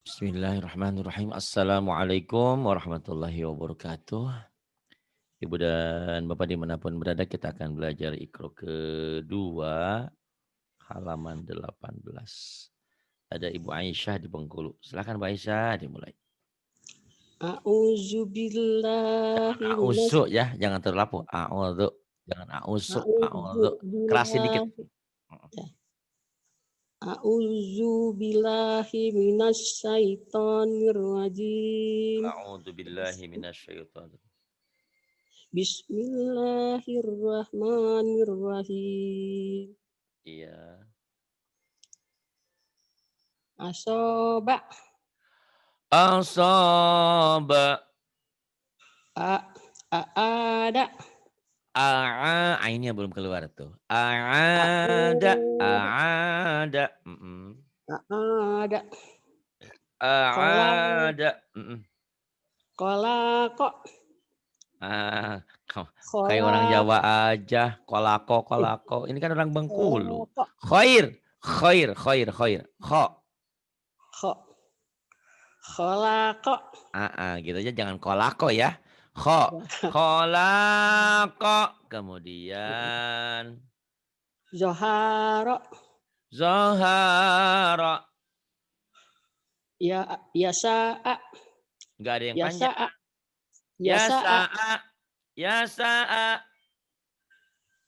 Bismillahirrahmanirrahim. Assalamualaikum warahmatullahi wabarakatuh. Ibu dan Bapak dimanapun berada, kita akan belajar Iqra kedua, halaman 18. Ada Ibu Aisyah di Bengkulu. Silakan Bu Aisyah, dimulai. A'udzubillahi minas A'udzu ya, jangan terlalu a'udzu. Jangan a'udzu, a'udzu. Kerasin dikit. a'udzubillahi a'udzubillahi minasyaitonir rajim. A'udzu billahi minasyaitonir. Bismillahirrahmanirrahim. Iya. Asoba Asaba. ada Ainnya belum keluar tuh. Aada, aada. ada kola Aada. kok Ah, kayak kola orang Jawa aja. Kolako, kolako. Ini kan orang Bengkulu. kok Khair, khair, khair, khair. Kho. kok kola kok Gitu aja, jangan kolako ya. Kho. Kolako. Kemudian. Zoharo Zohara. ya sa'a Nggak ada yang ya panjang. sa'a ya Ya sa'a sa'a. Ya sa'a.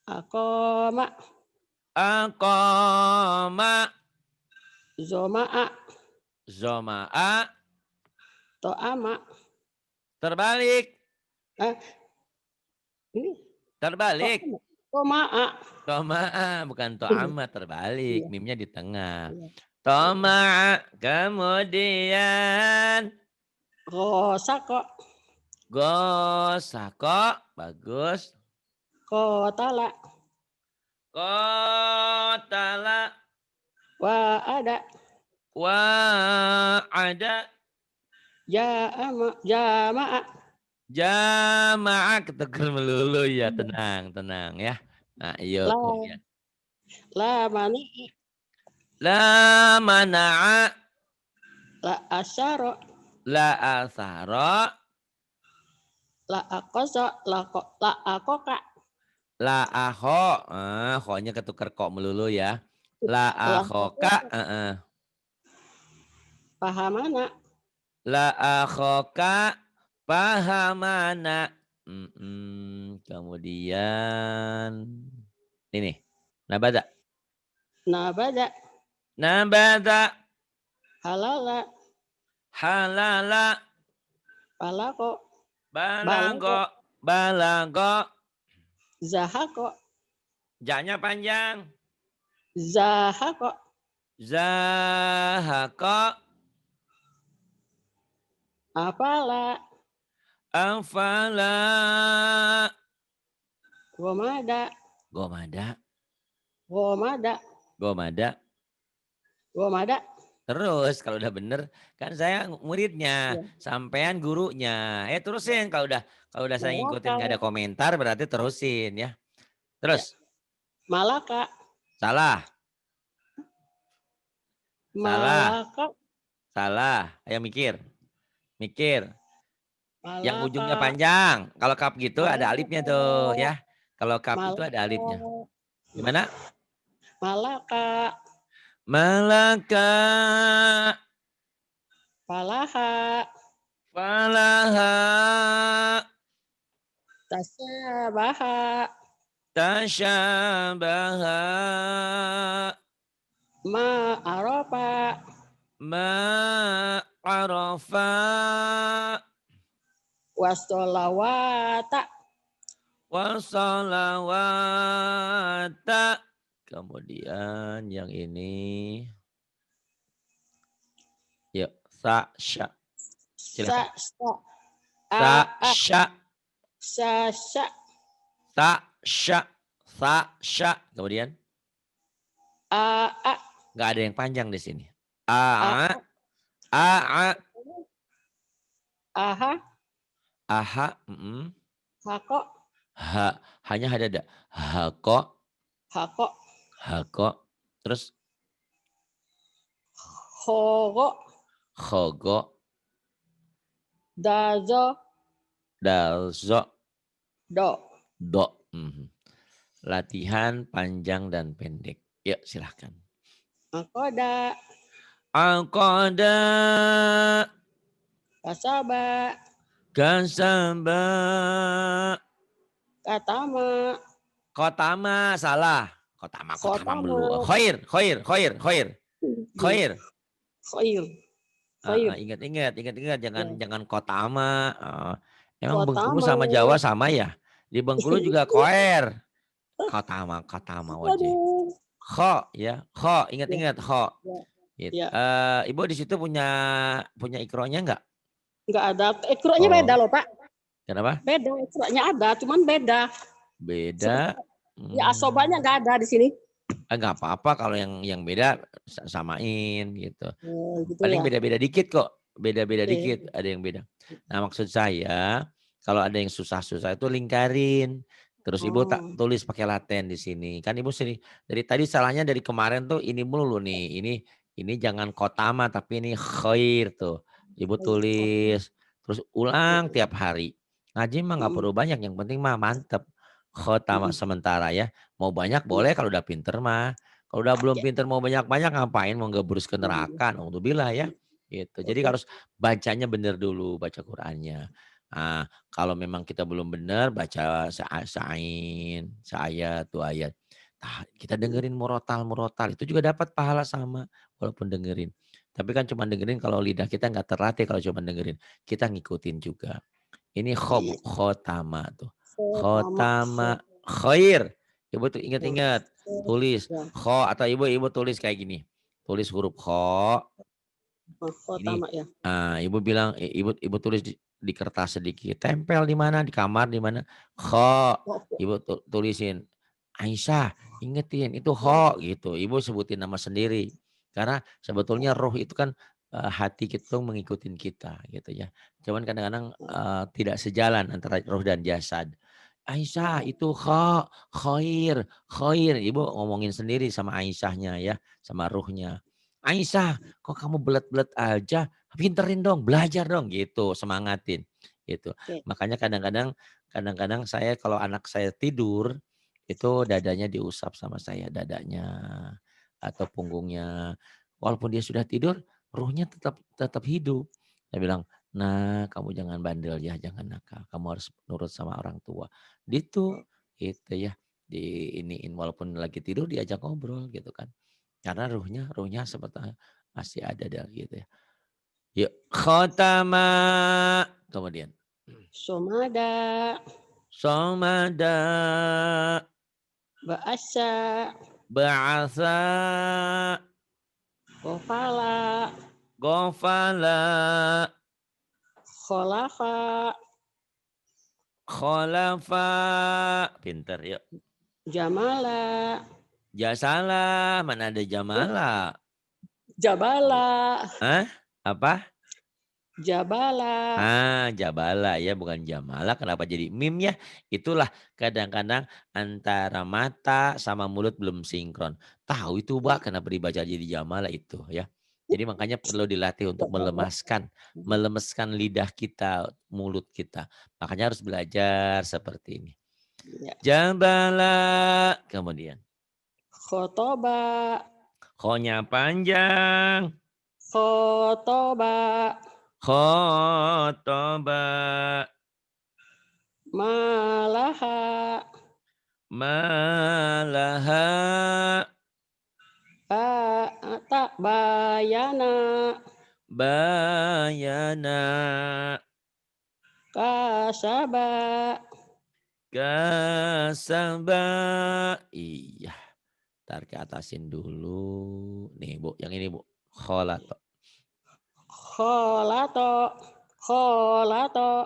akoma Aqama. zoma'a Zoma'a. to'ama Terbalik. ini Terbalik. toma'a Toma'a. Bukan to'ama. Terbalik. iya Mimnya di tengah. iya Toma'a. Kemudian. kosako Gosako. Bagus. kotala Kotala. wa ada Wa'ada. jama'a Jama'a. Ketegur melulu ya. Tenang. Tenang ya. Nah, yuk la kemudian. la mani La mana'a. la asyaro La asara. la akoso la akoka La aho. Ho-nya ketukar kok melulu ya. La la akhoka. pahamana La akhoka. Pahamana. Kemudian. Ini. Nabada. nabada Nabada. halala Halala. palako Balago. balago Balago. zahako Ja-nya panjang. zahako Zahako. apala Afala. gomada Gomada. gomada Gomada. gomada Terus kalau udah bener, kan saya muridnya, ya sampean gurunya. Terusin kalau udah saya ngikutin malaka nggak ada komentar berarti terusin ya. ya Terus malaka salah, salah, malaka salah. Ayo mikir, mikir. Yang malaka ujungnya panjang. Kalau kap gitu ada alifnya malaka tuh ya. Kalau kap itu ada malaka alifnya. Gimana? malaka Malaka. palaha Falaha. tasabaha Tasyabaha. ma aropa Ma'arafa. wasolawata Wassalawata. Kemudian yang ini. Yuk. Sa'sya. sa Silakan. sa a a Sa'sya. sa sa Sa'sya. Sa'sya. Kemudian. a Nggak ada yang panjang di sini. a A. A. aha Aha. hako Hanya ada. Hako. hako Hako. Terus. hogo Khogo. Dazo. Dalzo. Do. Do. Latihan panjang dan pendek. Yuk silahkan. Angkoda. Angkoda. Kasaba. Kasaba. Katama. Kotama. Salah. Kotama melulu. Khotama. Khoir. Khoir. Khair. Khair. Ingat. Ya. Jangan kotama. Emang Bengkulu Kotama. sama Jawa sama ya? Di Bengkulu juga koer. Kotama wajib. Aduh. Kho ya. Kho. Ingat. Kho. Ya. Gitu. Ya. Ibu di situ punya ikronya enggak? Enggak ada. Ikronya beda loh, Pak. Kenapa? Beda. Ikronya ada, cuman beda. Beda. Ya asobanya enggak ada di sini. Enggak apa-apa kalau yang beda samain gitu. Gitu Paling ya. beda-beda dikit kok. Beda-beda dikit, ada yang beda. Nah, maksud saya kalau ada yang susah-susah itu lingkarin. Terus Ibu tak tulis pakai laten di sini. Kan Ibu sini dari tadi salahnya dari kemarin tuh ini mulu nih. Ini jangan kotama tapi ini khair tuh. Ibu tulis terus ulang tiap hari. Ngaji mah nggak perlu banyak, yang penting mah mantep. Khotama sementara ya. Mau banyak boleh kalau udah pinter mah. Kalau udah belum pinter mau banyak-banyak ngapain mau ngebrus ke neraka. Alhamdulillah ya. Gitu. Jadi harus bacanya benar dulu, baca Qur'annya. Nah, kalau memang kita belum benar baca sa'ain, sa'ayat, 2 ayat. Nah, kita dengerin murotal itu juga dapat pahala sama walaupun dengerin. Tapi kan cuma dengerin kalau lidah kita nggak terlatih kalau cuma dengerin. Kita ngikutin juga. Ini khotama tuh. Khotama khair. Ibu tuh ingat-ingat tulis kho atau ibu tulis kayak gini. Tulis huruf kho. Ini, Ya. Ibu bilang, ibu tulis di kertas sedikit, tempel di mana, di kamar di mana, kho, ibu tulisin, Aisyah, ingetin itu kho gitu, ibu sebutin nama sendiri, karena sebetulnya roh itu kan hati kita tuh mengikutin kita gitu ya, cuman kadang-kadang tidak sejalan antara roh dan jasad. Aisyah itu khoir, ibu ngomongin sendiri sama Aisyahnya ya, sama ruhnya. Aisyah, kok kamu belet-belet aja, pinterin dong, belajar dong gitu, semangatin gitu. Makanya kadang-kadang saya kalau anak saya tidur itu dadanya diusap sama saya, dadanya atau punggungnya. Walaupun dia sudah tidur, ruhnya tetap hidup. Saya bilang, "Nah, kamu jangan bandel ya, jangan nakal. Kamu harus nurut sama orang tua." Gitu ya. Diiniin walaupun lagi tidur diajak ngobrol gitu kan. Karena ruhnya sebetulnya masih ada gitu ya. Yuk, khotama. Kemudian. Somada. Somada. Ba'asa. Ba'asa. Gofala. Gofala. Kholafa. Kholafa. Pinter yuk. Jamala. Jasalah. Mana ada jamala? Jabala. Hah? Apa? Jabala. Jabala ya, bukan jamala. Kenapa jadi mim ya? Itulah kadang-kadang antara mata sama mulut belum sinkron. Tahu itu Mbak kenapa dibaca jadi jamala itu ya. Jadi makanya perlu dilatih untuk melemeskan lidah kita, mulut kita. Makanya harus belajar seperti ini. Jabala. Kemudian. Khotoba. Kho-nya panjang. Khotoba. Khotoba. Malaha. Malaha. Bayana. Bayana. Kasaba. Kasaba. Iya. Ntar ke atasin dulu. Nih Bu, yang ini Bu. Kholato. Kholato. Kholato.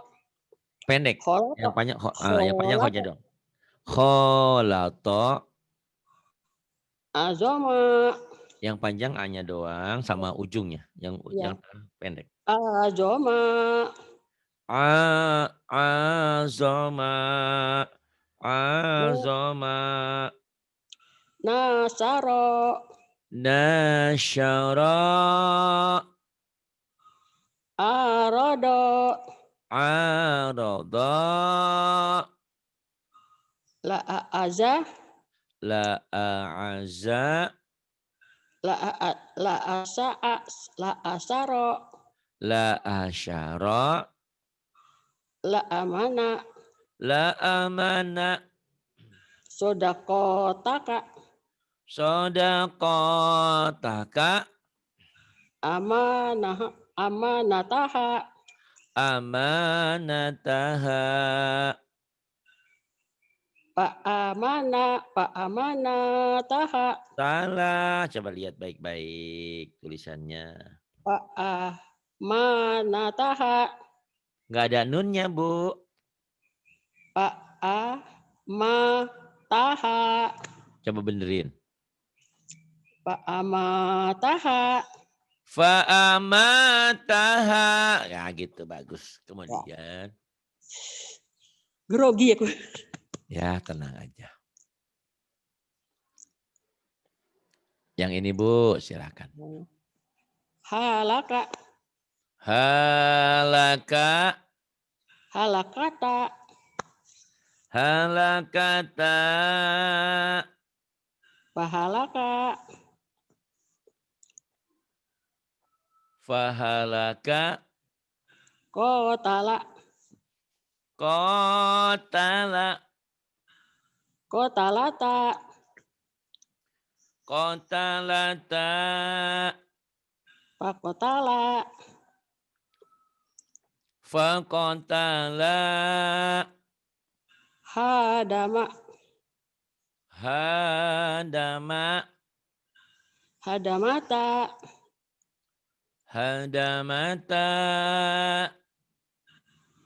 Pendek. Kholato. Yang panjang khonya dong. Kholato. Azoma. Yang panjang A-nya doang sama ujungnya. Yang pendek. Azoma. Azoma. Azoma. Nasaro. Nasyara. Arodo. Arada. La a'aza. La a'aza. La asa'a. La asaro. La asyara. La amana. La amana. Sodakotaka. Sodaqataka. Amanataha. Amanataha. Pa'amanataha. Salah. Coba lihat baik-baik tulisannya. Pa'amanataha. Nggak ada nunnya, Bu. Pa'amataha. Coba benerin. Pa'amataha. Fa'amataha. Ya gitu, bagus. Kemudian. Grogi aku. Ya, tenang aja. Yang ini, Bu, silakan. Halaka. Halaka. Halakata. Halakata. Pahalaka. Fahalaka. Kotala. Kotala. Kotalata. Kotalata. Pakotala. Fakotala. Hadama. Hadama. Hadamata. Hadamata.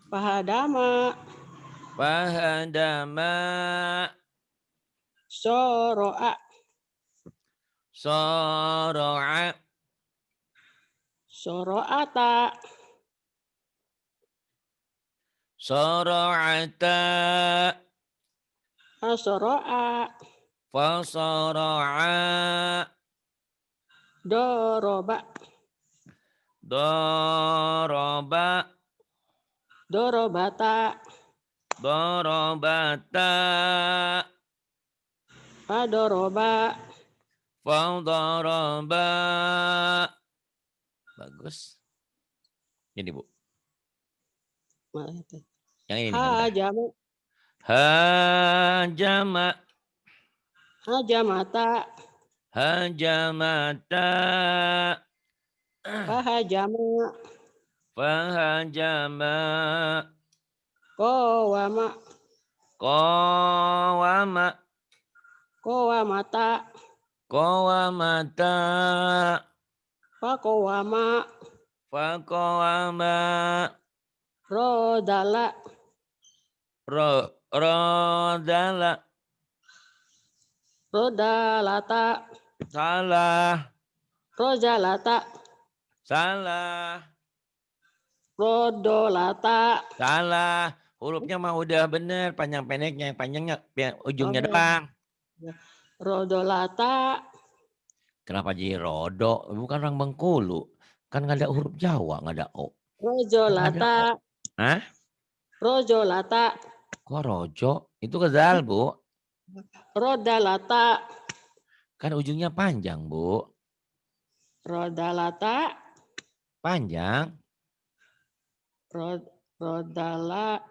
Pahadama. Fahadama. Soro'a. Soro'a. Soro'ata. Soro'ata. Asoro'a. Fasoro'a. Doroba. Doroba. Dorobata. Dorobata. Padoroba. Fadoroba. Bagus. Ini, Bu. Yang ini nih, udah. Hajama. Hajama. Hajamata. Hajamata. Pahajama. Fahajama. Kowama. Qawama. Kowamata. Qawamata. Pakowama. Faqawama. Rodala. Rodala. Rodalata. Salah. Rojalata. Salah. Rodolata. Salah. Hurufnya mah udah bener. Panjang pendeknya. Yang panjangnya ujungnya Oh, doang. Rodolata. Kenapa jadi rodo? Bukan orang Bengkulu. Kan nggak ada huruf Jawa. Nggak ada O. Nggak ada O. Rojolata. Hah? Rojolata. Kok rojo? Itu kezal, Bu. Rodalata. Kan ujungnya panjang, Bu. Rodalata. Panjang. Rodalata.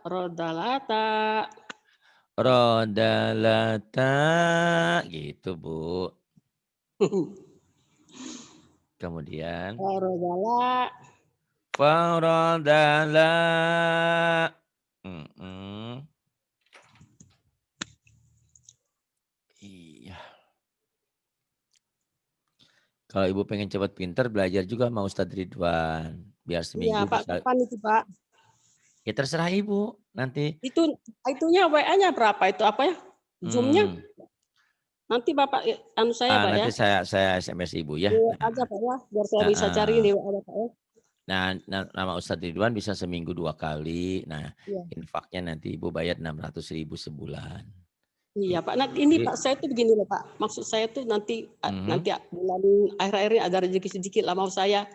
Rodalata. Gitu, Bu. Kemudian. Rodala. Farodala. Iya. Kalau Ibu pengen cepat pinter, belajar juga sama Ustadz Ridwan. Biar Iya, seminggu Pak. bisa. Kapan itu, Pak? Ya terserah Ibu. Nanti. Itunya WA-nya berapa itu? Apa ya? Zoom-nya? Nanti Bapak saya, Pak, nanti ya. saya SMS Ibu ya. Aja, Pak, ya. Biar saya bisa cari di WA, Pak, ya. Nah, nama Ustadz Ridwan bisa seminggu 2 kali. Nah, Iya. infaknya nanti Ibu bayar 600.000 sebulan. Iya, Pak. Nanti ini Pak, saya tuh begini loh, Pak. Maksud saya tuh nanti bulan akhir-akhir ini ada rezeki sedikit lah mau saya.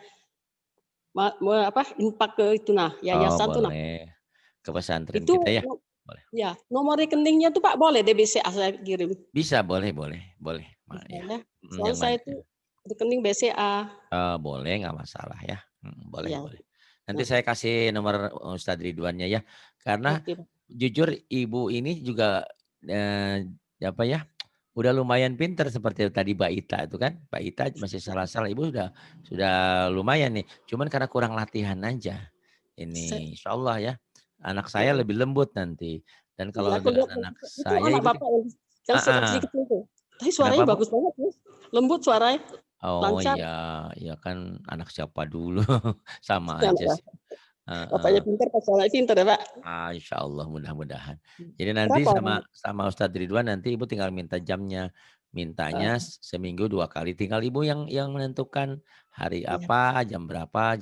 infak ke itu nah, Oh yayasan tuh nah. boleh. Ke pesantren Itu kita ya? Boleh. ya, nomor rekeningnya tuh Pak boleh DBCA saya kirim? Bisa, boleh boleh boleh, Bisa ya. ya. Yang Soalnya saya mana itu rekening BCA. boleh, nggak masalah ya. Boleh Iya. boleh. Nanti Nah, saya kasih nomor Ustadz Ridwannya ya. Karena oke Pak. jujur ibu ini juga, apa ya, udah lumayan pinter seperti tadi Mbak Ita itu kan. Mbak Ita masih salah-salah, ibu sudah lumayan nih. Cuman karena kurang latihan aja. Se Ini insya Allah ya. Anak saya heeh. lebih lembut nanti. Dan Iya, kalau aku dengan lihat anak itu saya anak ibu, Bapak yang ah, kecil-kecil itu. Tapi suaranya kenapa Bu? bagus banget ya. Lembut suaranya, Oh lancar. iya, ya kan anak siapa dulu, sama Ya, aja Pak. sih. Heeh. Bapaknya pintar, pas suaranya pintar ya Pak. Insya Allah mudah-mudahan. Jadi nanti Berapa orang? sama Ustadz Ridwan nanti ibu tinggal minta jamnya. Mintanya seminggu 2 kali. Tinggal ibu yang menentukan hari Iya, apa, jam berapa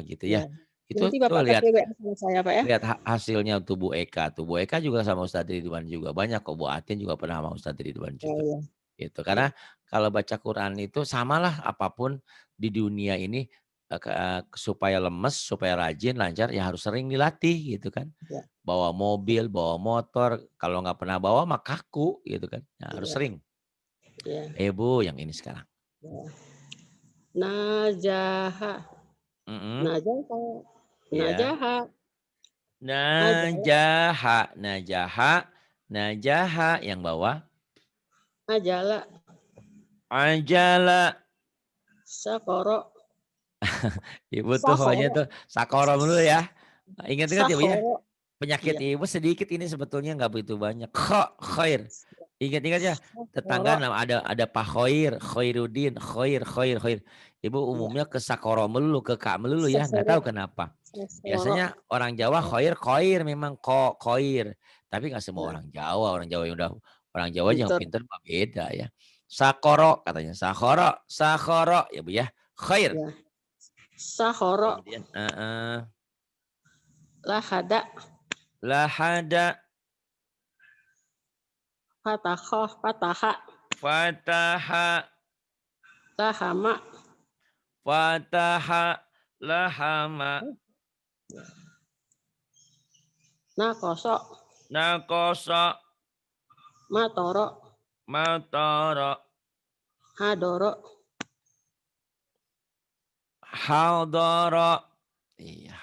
gitu iya. ya. Itu Nanti tuh Bapak lihat kasih WA sama saya Pak ya. lihat hasilnya tuh Bu Eka. Tuh Bu Eka juga sama Ustadz Ridwan juga. Banyak kok, Bu Atin juga pernah sama Ustadz Ridwan Oh juga. iya, Gitu. iya, Karena kalau baca Quran itu samalah apapun di dunia ini, supaya lemes, supaya rajin, lancar ya harus sering dilatih gitu kan. iya, Bawa mobil, bawa motor, kalau nggak pernah bawa mah kaku gitu kan. Nah, harus iya, sering. iya, Bu, yang ini sekarang. iya. Najaha, Mhm, najaha, iya. najaha, ajala, Najaha, najaha, najaha yang bawah. ajala, Ajala. sakoro, Ibu tuh pokoknya sakoro, tuh sakoro dulu ya. Ingat-ingat ya Bu ya. sakoro. Penyakit Iya, ibu sedikit ini sebetulnya nggak begitu banyak. Khair. Ingat-ingat ya, tetangga sakoro. ada Pak Khoir, Khairuddin, Khoir. Ibu Iya, umumnya ke Sakoro melulu, ke Kak melulu ya, nggak sakoro, tahu kenapa. sakoro. Biasanya orang Jawa Khoir memang Khoir. Tapi nggak semua Nah, orang Jawa yang udah orang Jawa aja yang pinter. pinter mah beda ya. Sakoro katanya, Sakoro ya Bu ya. Khair. Ya, sahoro, Kemudian lahada, lahada, fatahoh, fataha, fataha, lahama, fataha, lahama, nakoso, nakosa, matoro, matara, hadoro, hadara. Iya.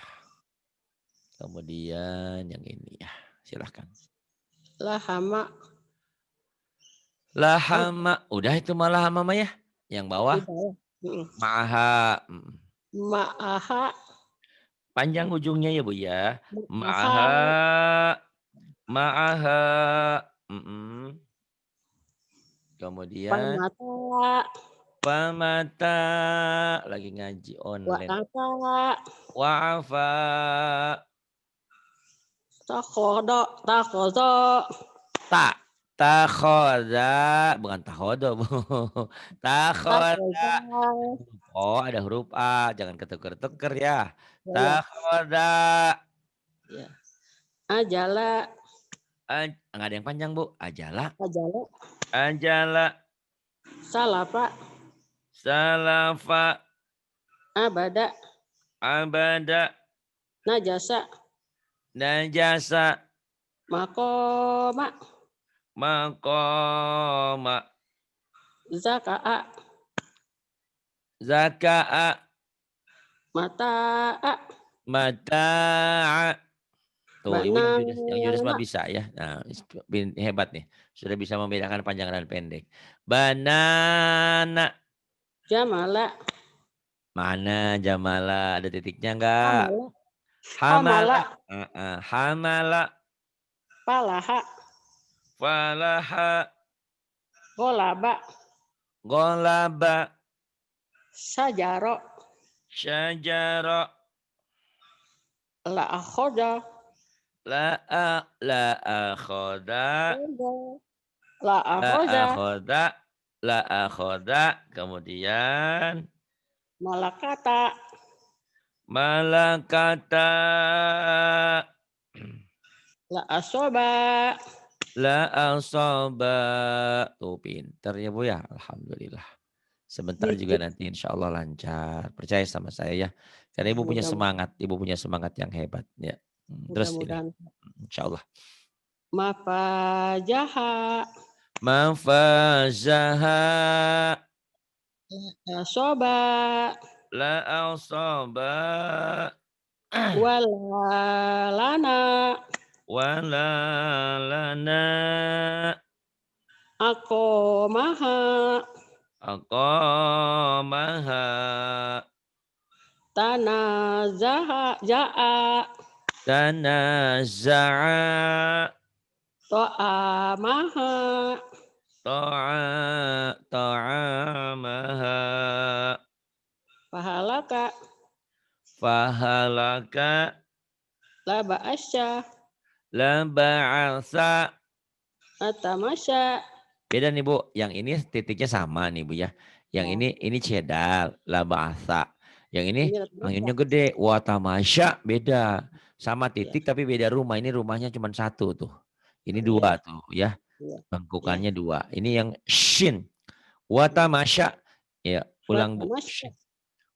Kemudian yang ini ya, silahkan. lahama. Oh, Lahama, udah itu malah mama ya. Yang bawah, udah ya. ma'aha. Ma'aha, Panjang ujungnya ya Bu ya. ma'aha, Ma'aha, ma'aha. Kemudian pamata, pamata, lagi ngaji online. wa'ata, Wa'afa, takhodo, takhodo, tak, takhoda, bukan takhodo Bu. Takhoda. takhoda, Oh ada huruf A, jangan ketuker-tuker ya. ya, ya, Takhoda. ya. Ajala, Nggak ada yang panjang Bu. Ajala, ajala, ajala, salafa, salafa, abada, abada, najasa, najasa, makoma, maqama, zaka'a, zaka'a, mata'a, mata'a. Tuh, ibu yang judes mah banana, bisa ya. Nah, hebat nih. Sudah bisa membedakan panjang dan pendek. Banana. jamala, Mana jamala? Ada titiknya enggak? hamala, hamala, Hamala. Hamala. palaha, Falaha. golaba, Golaba. sajaro, Syajara. la'akhoda, La'akhoda. la'akhoda, La'akhoda. La'akhoda. Kemudian. malakata, Malakata. la'asoba, La asaba. Tuh pinter ya Bu ya. Alhamdulillah. Sebentar juga dikit. nanti insya Allah lancar. Percaya sama saya ya. Karena ibu punya Mudah-mudahan semangat yang hebat. Ya. Terus ini, insya Allah. Mafajaha. Mafazaha. Soba. La asaba. Walalana. Wala lana. Akomaha. Aqamaha. Tanazaha. Ja'a. Tanaza'a. To'amaha. Ta'amaha. Pahalaka. Fahalaka. La ba'asya. La ba'asa. Atamasya. Beda nih Bu, yang ini titiknya sama nih Bu ya. Yang ini cedal, la ba'asa. Yang ini anginnya gede, wa tamasya beda. Sama titik tapi beda rumah. Ini rumahnya cuma satu tuh. Ini dua tuh ya. Bengkukannya dua. Ini yang shin. Wa tamasya. Ya, ulang Bu.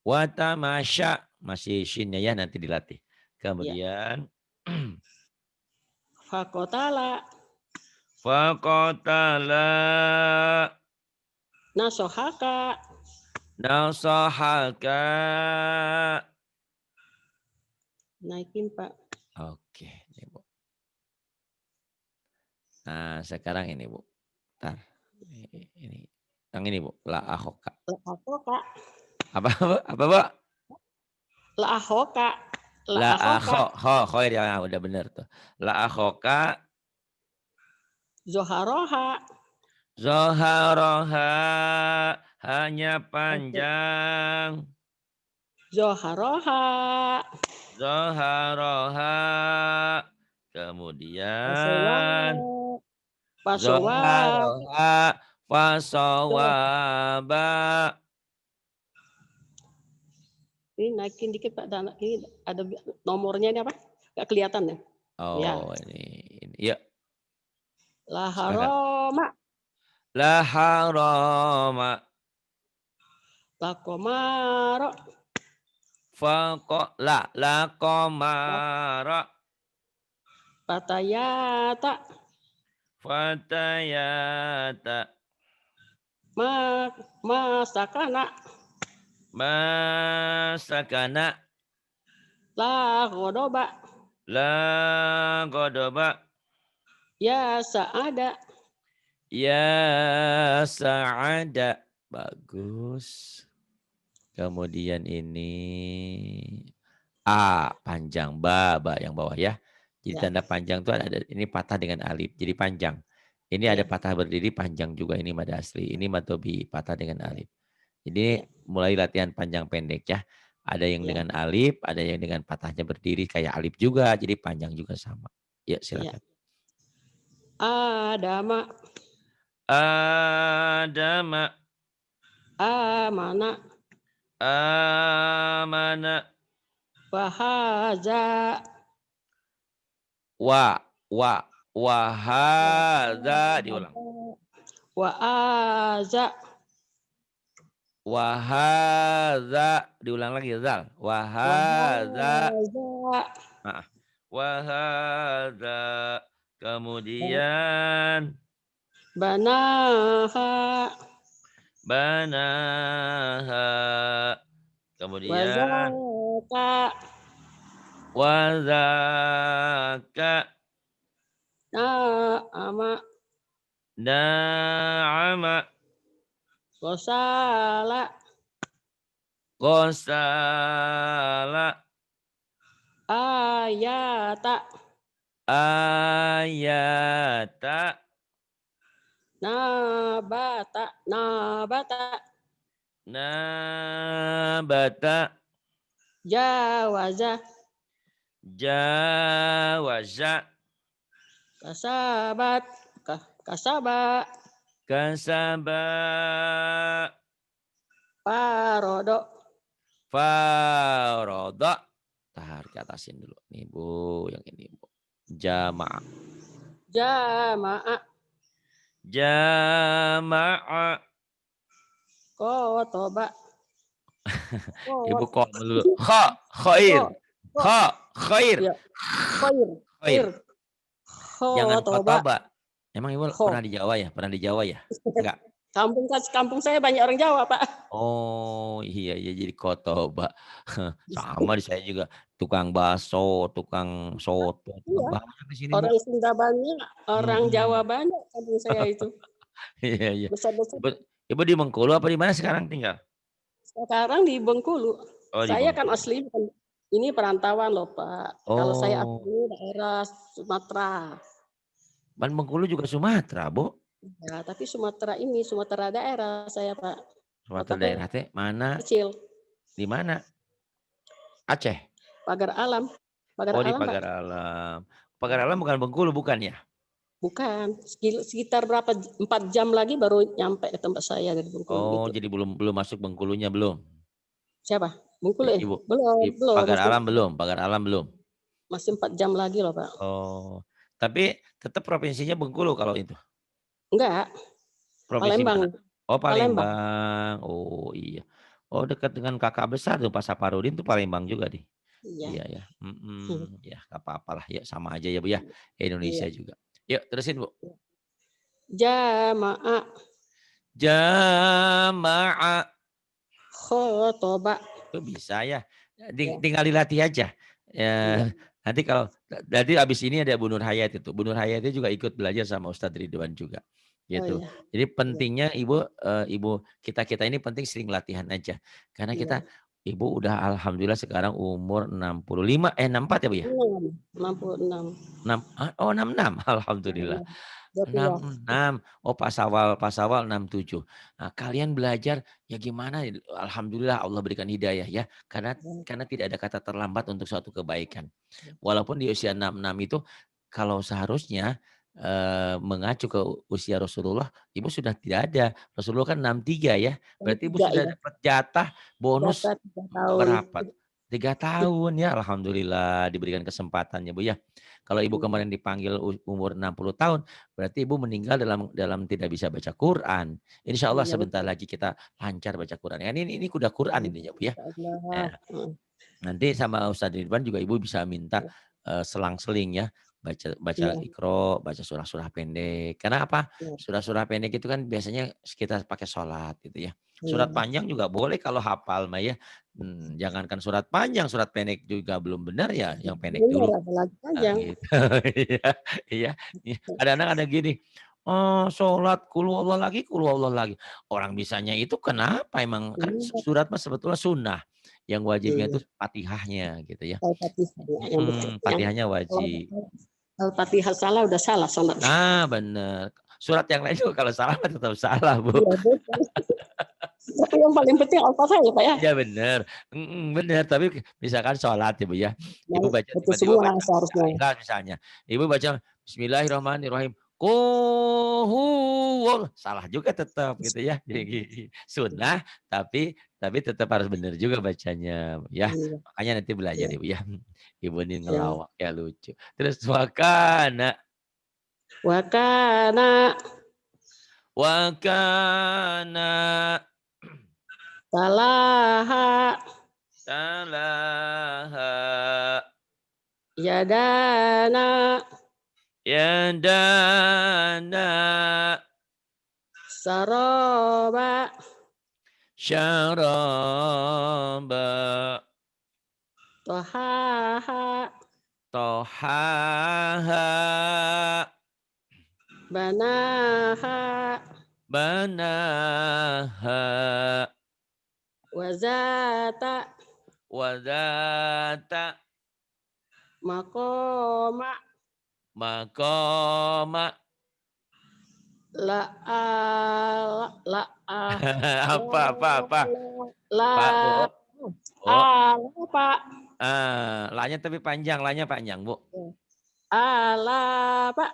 Wa tamasya. Masih shinnya ya, nanti dilatih. Kemudian Fakotala. Faqatala. Nasohaka. Nasahaka. Naikin Pak. Oke, ini Bu. Nah, sekarang ini Bu. Ntar. Ini. Yang ini Bu. La ahoka. La ahoka. Apa Bu? Apa Bu? La ahoka. La ho ya udah bener tuh. La ahoka. Zoharoha. Zoharoha. Hanya panjang. Zoharoha. Zoharoha. Kemudian Pasowa. Zoharoha. Fasawaba. Ini naikin dikit Pak. Dan ini ada nomornya ini apa? Gak kelihatan ya? Oh ya. ini. Ya. La haroma. La haroma. La komaro. La komara. Patayata. Fatayata. Masakana. Masakana. La godoba. La godoba. Ya sa'ada. Ya sa'ada. Bagus. Kemudian ini A panjang, ba yang bawah ya. Jadi tanda panjang itu ada ini patah dengan alif. Jadi panjang. Ini ada patah berdiri panjang juga, ini mad asli. Ini mad tobi patah dengan alif. Jadi mulai latihan panjang pendek ya. Ada yang dengan alif, ada yang dengan patahnya berdiri kayak alif juga. Jadi panjang juga sama. Ya silakan. Adama. Adama. Amana. Amana. Wahaza. Wahaza diulang. Wa'aza. Wahaza diulang lagi zal. Wahaza. Wahaza. Kemudian Banaha. Banaha. Kemudian Wazaka. Na'ama. Na'ama. Gosala. Gosala. Ayata. Ayata. Nabata. Nabata. Nabata. Jawaza. Jawaza. Kasabat. Kasaba. Kasaba. Parodo. Faroda. Tahar ke atasin dulu. Nih Bu, yang ini Bu. Jama'a. Jama'a. Jama'a. Kotoba. Ibu Kho. kok melulu. Khair. Kho. Kho. Khair. Ya. Khair. Khair. Khair. Jangan Khotoba. khotoba. Emang Ibu pernah Kho. di Jawa ya? Pernah di Jawa ya? Enggak. Kampung saya banyak orang Jawa, Pak. Oh, iya jadi khotoba. Sama di saya juga tukang bakso, tukang soto, Iya. banyak di sini, Bu. Orang Sunda banyak, orang Jawa Mhm. banyak kampung saya itu. Iya. Besar-besar. Ibu di Bengkulu apa di mana sekarang tinggal? Sekarang di Bengkulu. Oh, di Saya kan Bengkulu. asli ini perantauan loh, Pak. Kalau saya Oh, asli daerah Sumatera. Bengkulu juga Sumatera, Bu. Ya, tapi Sumatera daerah saya, Pak. Kota Sumatera daerah teh mana? kecil. Di mana? Aceh. Pagar Alam. Pagar Oh, di Alam, Pak. Pagar Alam. Pagar Alam bukan Bengkulu, bukan ya? Bukan. Sekitar 4 jam lagi baru nyampe ke tempat saya dari Bengkulu Oh, gitu. jadi belum masuk Bengkulunya belum? Siapa? Bengkulu Ibu. Belum. Pagar Alam belum? Pagar Alam belum? Masih 4 jam lagi loh, Pak. Oh, tapi tetap provinsinya Bengkulu kalau itu. Enggak, Provinsi Palembang. mana? Oh, Palembang. Palembang. Oh, iya. Oh, dekat dengan kakak besar tuh Pak Saparudin tuh Palembang juga deh. Iya. Iya ya. Ya, nggak apa-apalah. Ya sama aja ya, Bu ya. Indonesia Iya. juga. Yuk, terusin, Bu. Jamaah Jamaah. khotoba. Itu bisa ya. Ya. Tinggal dilatih aja. Ya, Iya. nanti abis ini ada Bu Nur Hayat itu. Bu Nur Hayat itu juga ikut belajar sama Ustadz Ridwan juga. Oh Gitu. iya. Jadi Iya. pentingnya ibu kita ini penting sering latihan aja. Karena Iya. ibu udah alhamdulillah sekarang umur 65 64 ya Bu ya? 66. 66 alhamdulillah. 22. 66. Oh, pas awal 67. Nah, kalian belajar ya gimana? Alhamdulillah Allah berikan hidayah ya. Karena tidak ada kata terlambat untuk suatu kebaikan. Walaupun di usia 66 itu kalau seharusnya mengacu ke usia Rasulullah, Ibu sudah tidak ada. Rasulullah kan 63 ya. Berarti Ibu 3 sudah ya. dapat jatah bonus Data 3 tahun. berapa? 3 tahun ya, alhamdulillah diberikan kesempatannya Bu ya. Kalau Ibu kemarin dipanggil umur 60 tahun, berarti Ibu meninggal dalam tidak bisa baca Quran. Insya Allah Iya sebentar betul. lagi kita lancar baca Quran. Ya, ini kuda Quran intinya Bu ya. Insyaallah. Nah, nanti sama Ustadz Ridwan juga Ibu bisa minta selang-seling ya. Baca Iya. Iqra, baca surah-surah pendek. Karena apa? Iya. Surah-surah pendek itu kan biasanya kita pakai sholat gitu ya. Iya. Surat panjang juga boleh kalau hafal mah ya. Jangankan surat panjang, surat pendek juga belum benar ya. Yang pendek Benar, dulu. apalagi Nah, panjang. gitu. Iya, iya. Kadang-kadang ada gini. Oh, sholat kulu Allah lagi. Orang bisanya itu kenapa? Emang kan Iya. surat mah sebetulnya sunnah. Yang wajibnya itu Iya. Fatihahnya gitu ya. Al-Fatihah yang betul. Yang Fatihahnya kalau wajib. Al-Fatihah salah udah salah sholat. Ah, bener. Surat yang lain juga kalau salah mah tetap salah, Bu. Iya betul. Tapi yang paling penting Al-Fatihah ya, Pak ya. Iya bener. Bener. Tapi misalkan sholat ya Bu ya. Ibu Yang baca betul tiba-tiba semua baca seharusnya. ikhlas misalnya. Ibu baca Bismillahirrahmanirrahim. Qul salah juga tetap gitu ya. Sunnah tapi tetap harus benar juga bacanya ya. Iya. Makanya nanti belajar Iya. Ibu ya. Ibu ini Yang ngelawak ya lucu. Terus wakana wakana wakana salaha salaha yadana yadana saroba syaraba tohaha tohaha banaha banaha wazata wadata makoma makoma la la apa la Pak Bu Bu Pak lanya tapi panjang lanya panjang Bu ala Pak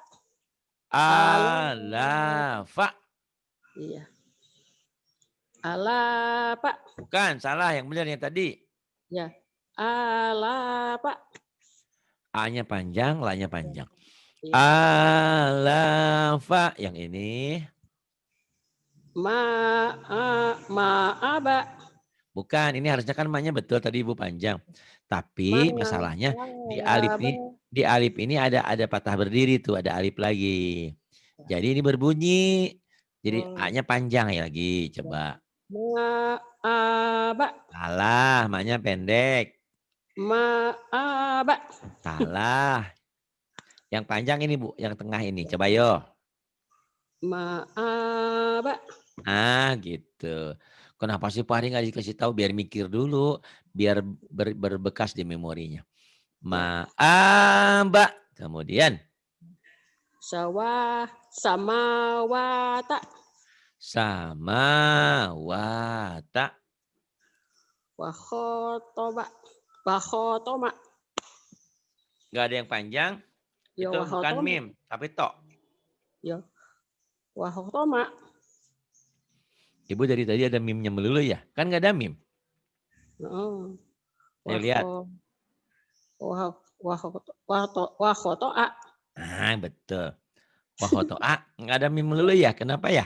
ala alafa iya ala Pak bukan salah yang benar yang tadi ya ala Pak A-nya panjang la-nya panjang iya. alafa yang ini Maaba Bukan, ini harusnya kan ma-nya betul tadi Ibu panjang. Tapi masalahnya di alif ini ada patah berdiri tuh, ada alif lagi. Jadi ini berbunyi. Jadi A-nya panjang ya lagi, coba. Ma'aba. Salah, ma-nya pendek. Ma'aba. Salah. Yang panjang ini Bu, yang tengah ini. Coba yo. Ma'aba. Ah gitu. Kenapa sih Pak Hari nggak dikasih tahu biar mikir dulu, biar berbekas di memorinya. Ma'aba. Kemudian Samawata. samawata. Wakhotoba. Wakhotoma. Nggak ada yang panjang. Ya Itu bukan wakhotoma. mim, tapi tok. Ya wakhotoma. Ibu dari tadi ada mimnya melulu ya? Kan nggak ada mim. Oh. Ayo lihat. Wakhotoa. Ah betul. Wahotoa. Nggak ada mim melulu ya? Kenapa ya?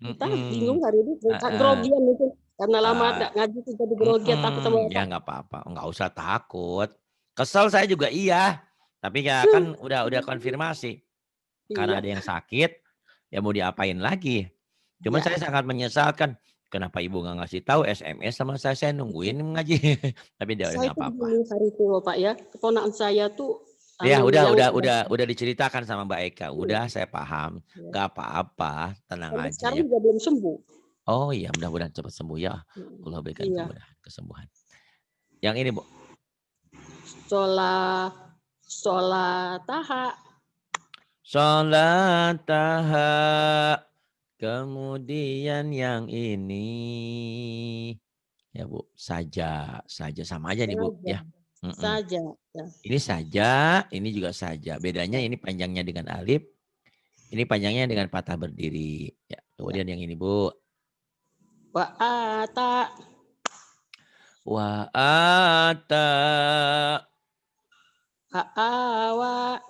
Kita bingung hari ini. Grogian itu. Karena lama ngaji itu jadi grogian. Takut sama Ya nggak apa-apa. Nggak usah takut. Kesel saya juga iya. Tapi ya kan udah konfirmasi. Karena ada yang sakit. Ya mau diapain lagi. Cuman saya sangat menyesalkan. Kenapa ibu nggak ngasih tahu SMS sama saya nungguin ngaji. Tapi dia udah nggak apa-apa. Saya itu hari itu Pak ya. Keponakan saya tuh. Ya udah diceritakan sama Mbak Eka. Udah saya paham. Nggak apa-apa. Tenang aja sekarang ya. juga belum sembuh. Oh iya, mudah-mudahan cepat sembuh ya. Allah berikan kesembuhan. Yang ini, Bu. Solataha. Solataha. Kemudian yang ini. Ya, Bu. Saja sama aja nih, Bu, ya. Saja. Ya. Ini saja, ini juga saja. Bedanya ini panjangnya dengan alif. Ini panjangnya dengan patah berdiri. Ya, kemudian yang ini, Bu. Wa'ata. Wa'ata. Fa'awa.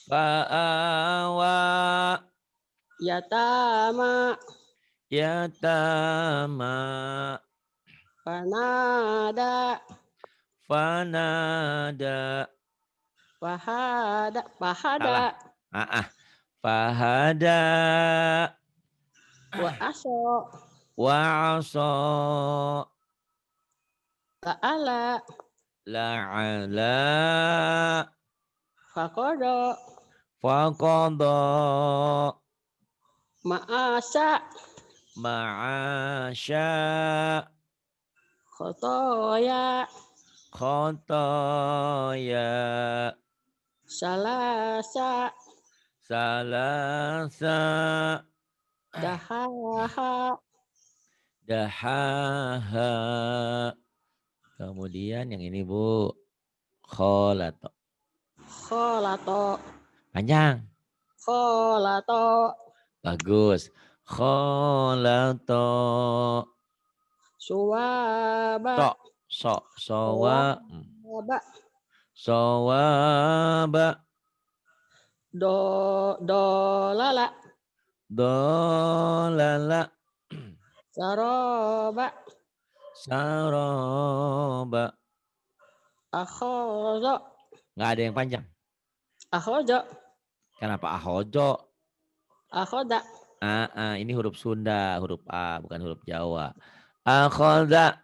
Fa'awa. Yatama. Yatama. Fanada. Fanada. Fahada. Salah. Fahada. Wa'aso. Wa'aso. La'ala. La'ala. Fakodo. Faqada. Ma'asa. Ma'asya. Khotoya. Khotoya. Salasa. Salasa. Dahaha. Dahaha. Kemudian yang ini, Bu. Kholato. Kholato. Panjang. Kholato. Bagus. Kholato. Suwaba. Sowa. Sowaba. Sowaba. Dolala. Dolala. Saroba. Saroba. Akhozo. Nggak ada yang panjang. Akhozo. Kenapa ahojo? Akhoda. Ini huruf Sunda, huruf A, bukan huruf Jawa. Akhoda.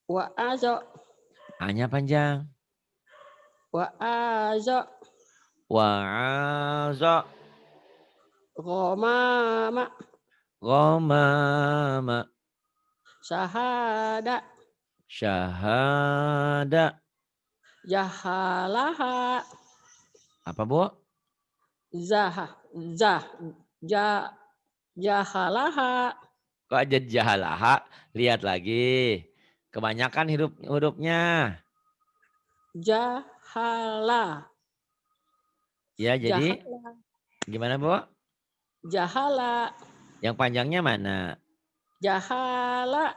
Wa'azo. A-nya panjang. Wa'azo. Wa'azo. Gomama. Gomama. Syahada. Syahada. Jahalaha. Apa, Bu? Jahalaha. Kok aja jahalaha? Lihat lagi. Kebanyakan hurufnya. Jahala. Ya, jadi Jahala. gimana, Bu? Jahala. Yang panjangnya mana? Jahala.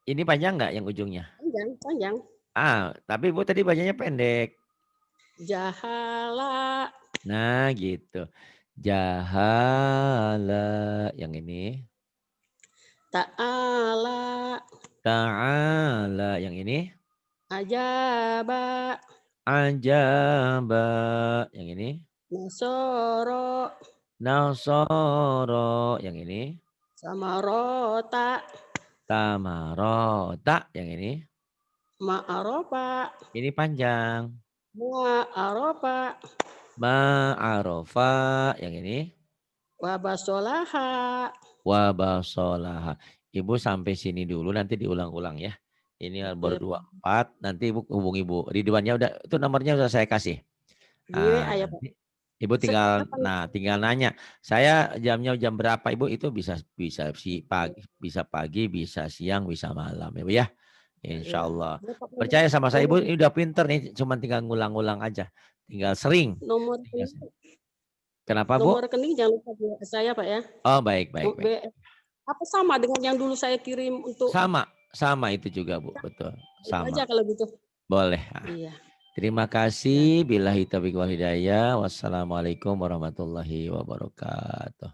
Ini panjang nggak yang ujungnya? Panjang. Tapi Bu tadi bacanya pendek. Jahala. Nah, gitu. Jahala. Yang ini. Ta'ala. Ta'ala. Yang ini? Ajaba. Ajaba. Yang ini? Nasoro. Nasoro. Yang ini? Samarota. Tamarota. Yang ini? Ma'arofa. Ini panjang. Ma'arofa. Ma'arofa. Yang ini? Wabasolaha. Wabasolaha. Ibu sampai sini dulu, nanti diulang-ulang ya. Ini baru 24, nanti Ibu hubungi Ibu. Ridwannya udah, itu nomornya sudah saya kasih. Iya, Pak. Nanti Ibu tinggal nanya. Saya jamnya jam berapa Ibu? Itu bisa pagi, bisa siang, bisa malam ya Bu ya. Insya Allah. Percaya sama saya Ibu, ini udah pinter nih, cuma tinggal ngulang-ngulang aja. Tinggal sering. Kenapa Bu? Nomor rekening jangan lupa saya Pak ya. Oh baik. Apa sama dengan yang dulu saya kirim untuk? Sama itu juga Bu, betul. Sama. Itu aja kalau gitu. Boleh. Iya. Terima kasih. Billahi taufiq wal hidayah. Wassalamualaikum warahmatullahi wabarakatuh.